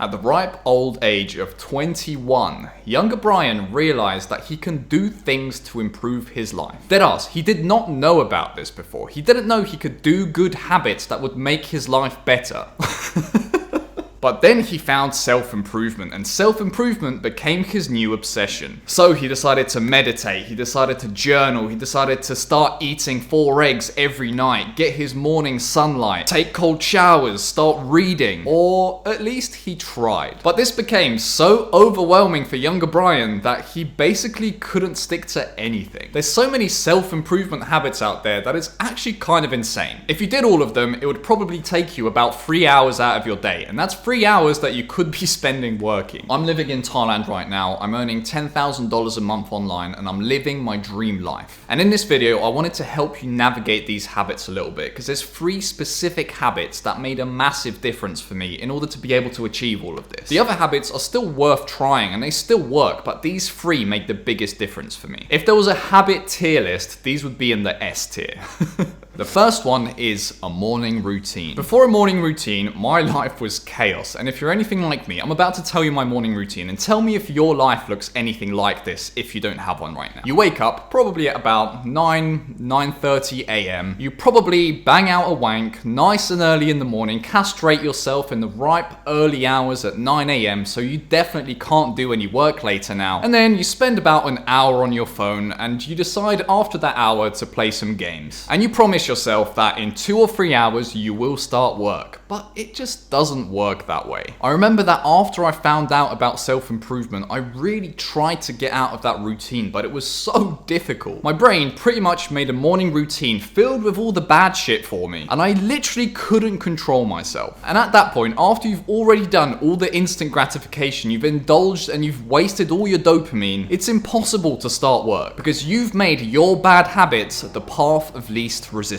At the ripe old age of 21, younger Brian realized that he can do things to improve his life. Deadass, he did not know about this before. He didn't know he could do good habits that would make his life better. But then he found self-improvement, and self-improvement became his new obsession. So he decided to meditate, he decided to journal, he decided to start eating 4 eggs every night, get his morning sunlight, take cold showers, start reading, or at least he tried. But this became so overwhelming for younger Brian that he basically couldn't stick to anything. There's so many self-improvement habits out there that it's actually kind of insane. If you did all of them, it would probably take you about 3 hours out of your day, and that's 3 hours that you could be spending working. I'm living in Thailand right now. I'm earning $10,000 a month online, and I'm living my dream life. And in this video, I wanted to help you navigate these habits a little bit, because there's 3 specific habits that made a massive difference for me in order to be able to achieve all of this. The other habits are still worth trying, and they still work, but these 3 make the biggest difference for me. If there was a habit tier list, these would be in the S tier. The first one is a morning routine. Before a morning routine, my life was chaos. And if you're anything like me, I'm about to tell you my morning routine, and tell me if your life looks anything like this if you don't have one right now. You wake up probably at about 9:30 a.m. You probably bang out a wank nice and early in the morning, castrate yourself in the ripe early hours at 9 a.m. so you definitely can't do any work later now. And then you spend about an hour on your phone, and you decide after that hour to play some games. And you promise yourself that in 2 or 3 hours you will start work, but it just doesn't work that way. I remember that after I found out about self-improvement, I really tried to get out of that routine, but it was so difficult. My brain pretty much made a morning routine filled with all the bad shit for me, and I literally couldn't control myself. And at that point, after you've already done all the instant gratification, you've indulged and you've wasted all your dopamine, it's impossible to start work, because you've made your bad habits the path of least resistance.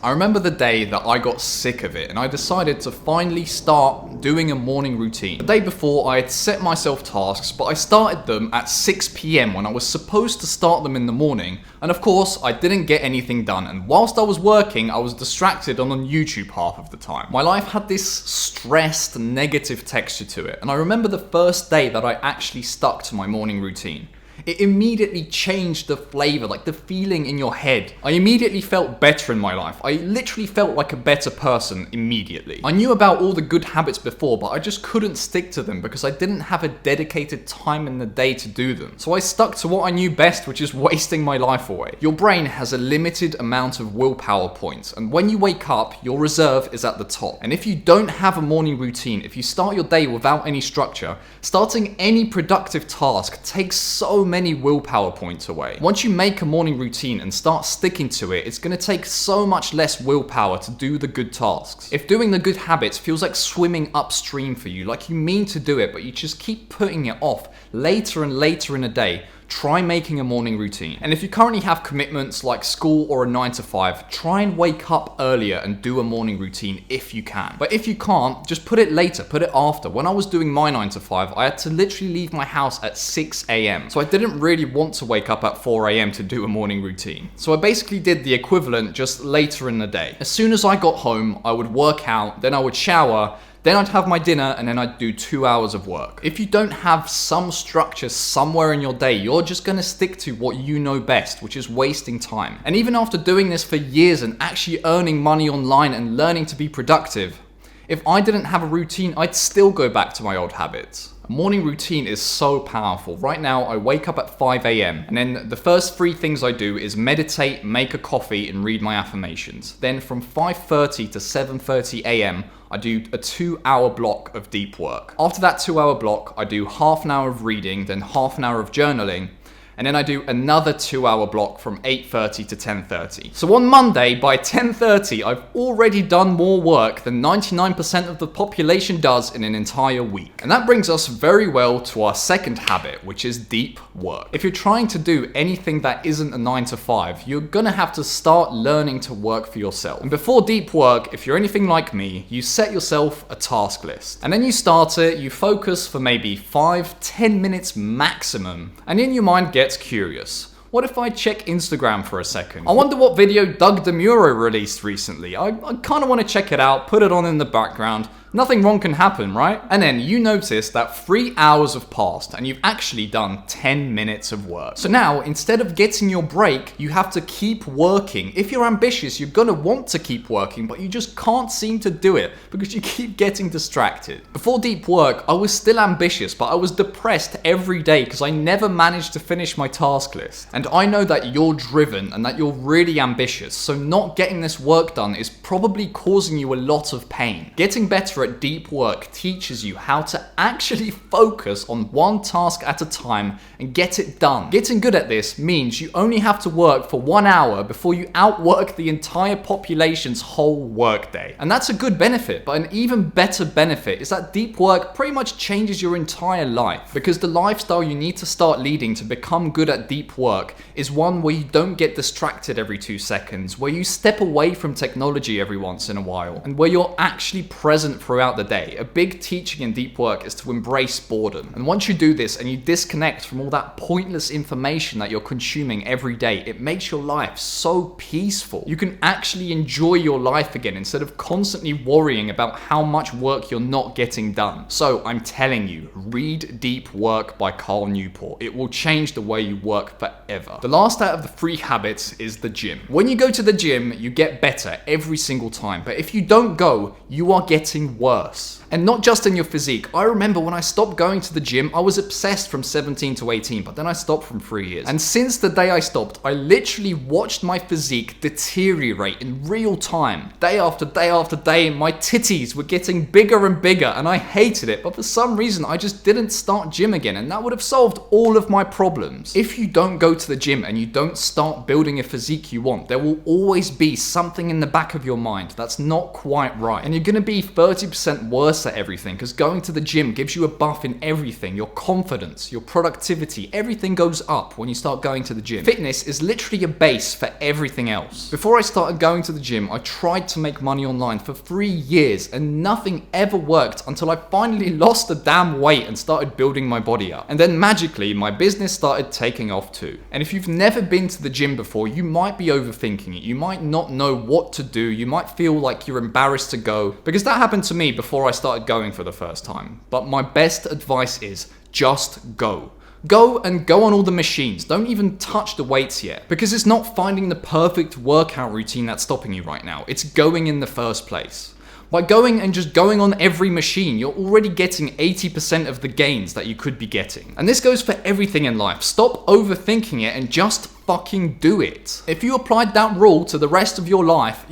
I remember the day that I got sick of it, and I decided to finally start doing a morning routine. The day before, I had set myself tasks, but I started them at 6 p.m. when I was supposed to start them in the morning, and of course, I didn't get anything done, and whilst I was working, I was distracted on YouTube half of the time. My life had this stressed, negative texture to it, and I remember the first day that I actually stuck to my morning routine. It immediately changed the flavor, like the feeling in your head. I immediately felt better in my life. I literally felt like a better person immediately. I knew about all the good habits before, but I just couldn't stick to them because I didn't have a dedicated time in the day to do them. So I stuck to what I knew best, which is wasting my life away. Your brain has a limited amount of willpower points, and when you wake up, your reserve is at the top. And if you don't have a morning routine, if you start your day without any structure, starting any productive task takes so many willpower points away. Once you make a morning routine and start sticking to it, it's going to take so much less willpower to do the good tasks. If doing the good habits feels like swimming upstream for you, like you mean to do it, but you just keep putting it off later and later in a day, try making a morning routine. And if you currently have commitments like school or a 9 to 5, try and wake up earlier and do a morning routine if you can. But if you can't, just put it later, put it after. When I was doing my 9 to 5, I had to literally leave my house at 6 a.m. So I didn't really want to wake up at 4 a.m. to do a morning routine. So I basically did the equivalent just later in the day. As soon as I got home, I would work out, then I would shower, then I'd have my dinner, and then I'd do 2 hours of work. If you don't have some structure somewhere in your day, you're just gonna stick to what you know best, which is wasting time. And even after doing this for years and actually earning money online and learning to be productive, if I didn't have a routine, I'd still go back to my old habits. A morning routine is so powerful. Right now, I wake up at 5 a.m. and then the first 3 things I do is meditate, make a coffee, and read my affirmations. Then from 5:30 to 7:30 a.m., I do a 2-hour block of deep work. After that 2-hour block, I do half an hour of reading, then half an hour of journaling, and then I do another 2-hour block from 8:30 to 10:30. So on Monday, by 10:30, I've already done more work than 99% of the population does in an entire week. And that brings us very well to our second habit, which is deep work. If you're trying to do anything that isn't a 9 to 5, you're gonna have to start learning to work for yourself. And before deep work, if you're anything like me, you set yourself a task list. And then you start it, you focus for maybe 5-10 minutes maximum, and in your mind gets curious. What if I check Instagram for a second? I wonder what video Doug DeMuro released recently. I kind of want to check it out, put it on in the background, Nothing wrong can happen, right? And then you notice that 3 hours have passed and you've actually done 10 minutes of work. So now, instead of getting your break, you have to keep working. If you're ambitious, you're gonna want to keep working, but you just can't seem to do it because you keep getting distracted. Before deep work, I was still ambitious, but I was depressed every day because I never managed to finish my task list. And I know that you're driven and that you're really ambitious, so not getting this work done is probably causing you a lot of pain. Getting better at deep work teaches you how to actually focus on one task at a time and get it done. Getting good at this means you only have to work for 1 hour before you outwork the entire population's whole workday. And that's a good benefit, but an even better benefit is that deep work pretty much changes your entire life, because the lifestyle you need to start leading to become good at deep work is one where you don't get distracted every 2 seconds, where you step away from technology every once in a while, and where you're actually present throughout the day. A big teaching in deep work is to embrace boredom. And once you do this and you disconnect from all that pointless information that you're consuming every day, it makes your life so peaceful. You can actually enjoy your life again instead of constantly worrying about how much work you're not getting done. So I'm telling you, read Deep Work by Cal Newport. It will change the way you work forever. The last out of the 3 habits is the gym. When you go to the gym, you get better every single time, but if you don't go, you are getting worse. And not just in your physique. I remember when I stopped going to the gym, I was obsessed from 17 to 18, but then I stopped from 3 years. And since the day I stopped, I literally watched my physique deteriorate in real time. Day after day after day, my titties were getting bigger and bigger, and I hated it, but for some reason, I just didn't start gym again, and that would have solved all of my problems. If you don't go to the gym and you don't start building a physique you want, there will always be something in the back of your mind that's not quite right, and you're gonna be 30% worse at everything, because going to the gym gives you a buff in everything. Your confidence, your productivity, everything goes up when you start going to the gym. Fitness is literally a base for everything else. Before I started going to the gym, I tried to make money online for 3 years and nothing ever worked until I finally lost the damn weight and started building my body up. And then magically, my business started taking off too. And if you've never been to the gym before, you might be overthinking it. You might not know what to do. You might feel like you're embarrassed to go, because that happened to me before I started going for the first time. But my best advice is just go. Go and go on all the machines. Don't even touch the weights yet, because it's not finding the perfect workout routine that's stopping you right now. It's going in the first place. By going and just going on every machine, you're already getting 80% of the gains that you could be getting. And this goes for everything in life. Stop overthinking it and just fucking do it. If you applied that rule to the rest of your life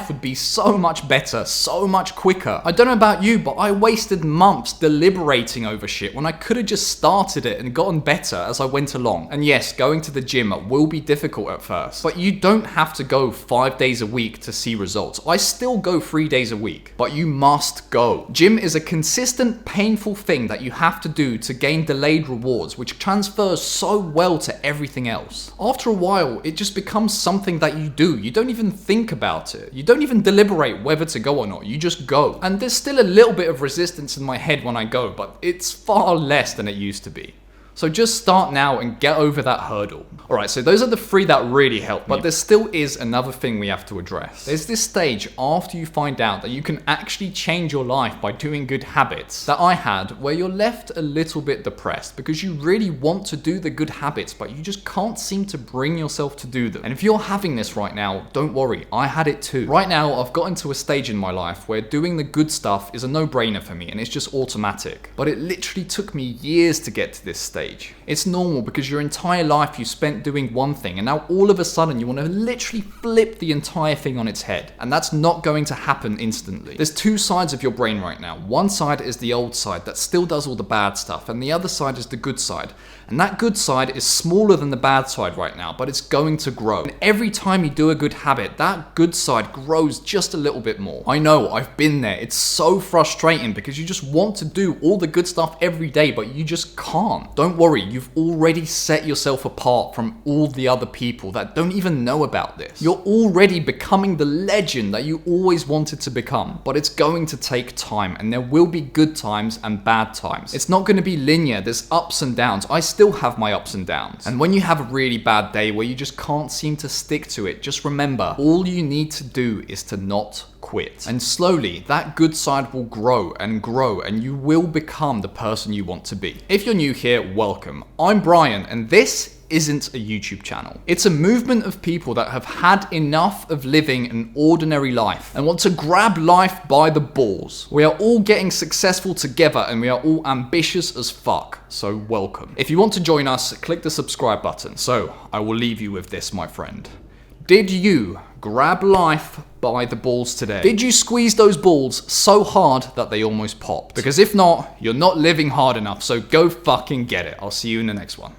would be so much better, so much quicker. I don't know about you, but I wasted months deliberating over shit when I could have just started it and gotten better as I went along. And yes, going to the gym will be difficult at first, but you don't have to go 5 days a week to see results. I still go 3 days a week, but you must go. Gym is a consistent, painful thing that you have to do to gain delayed rewards, which transfers so well to everything else. After a while, it just becomes something that you do. You don't even think about it. You don't even deliberate whether to go or not. You just go. And there's still a little bit of resistance in my head when I go, but it's far less than it used to be. So just start now and get over that hurdle. Alright, so those are the 3 that really help, but there still is another thing we have to address. There's this stage after you find out that you can actually change your life by doing good habits that I had, where you're left a little bit depressed because you really want to do the good habits, but you just can't seem to bring yourself to do them. And if you're having this right now, don't worry, I had it too. Right now, I've gotten to a stage in my life where doing the good stuff is a no-brainer for me and it's just automatic. But it literally took me years to get to this stage. It's normal because your entire life you spent doing one thing, and now all of a sudden you want to literally flip the entire thing on its head. And that's not going to happen instantly. There's 2 sides of your brain right now. One side is the old side that still does all the bad stuff, and the other side is the good side. And that good side is smaller than the bad side right now, but it's going to grow. And every time you do a good habit, that good side grows just a little bit more. I know, I've been there. It's so frustrating because you just want to do all the good stuff every day, but you just can't. Don't worry, you've already set yourself apart from all the other people that don't even know about this. You're already becoming the legend that you always wanted to become, but it's going to take time, and there will be good times and bad times. It's not going to be linear. There's ups and downs. I still have my ups and downs. And when you have a really bad day where you just can't seem to stick to it, just remember, all you need to do is to not quit. quit. And slowly, that good side will grow, and you will become the person you want to be. If you're new here, welcome. I'm Brian, and this isn't a YouTube channel. It's a movement of people that have had enough of living an ordinary life and want to grab life by the balls. We are all getting successful together, and we are all ambitious as fuck. So welcome. If you want to join us, click the subscribe button. So I will leave you with this, my friend. Did you grab life by the balls today? Did you squeeze those balls so hard that they almost popped? Because if not, you're not living hard enough, so go fucking get it. I'll see you in the next one.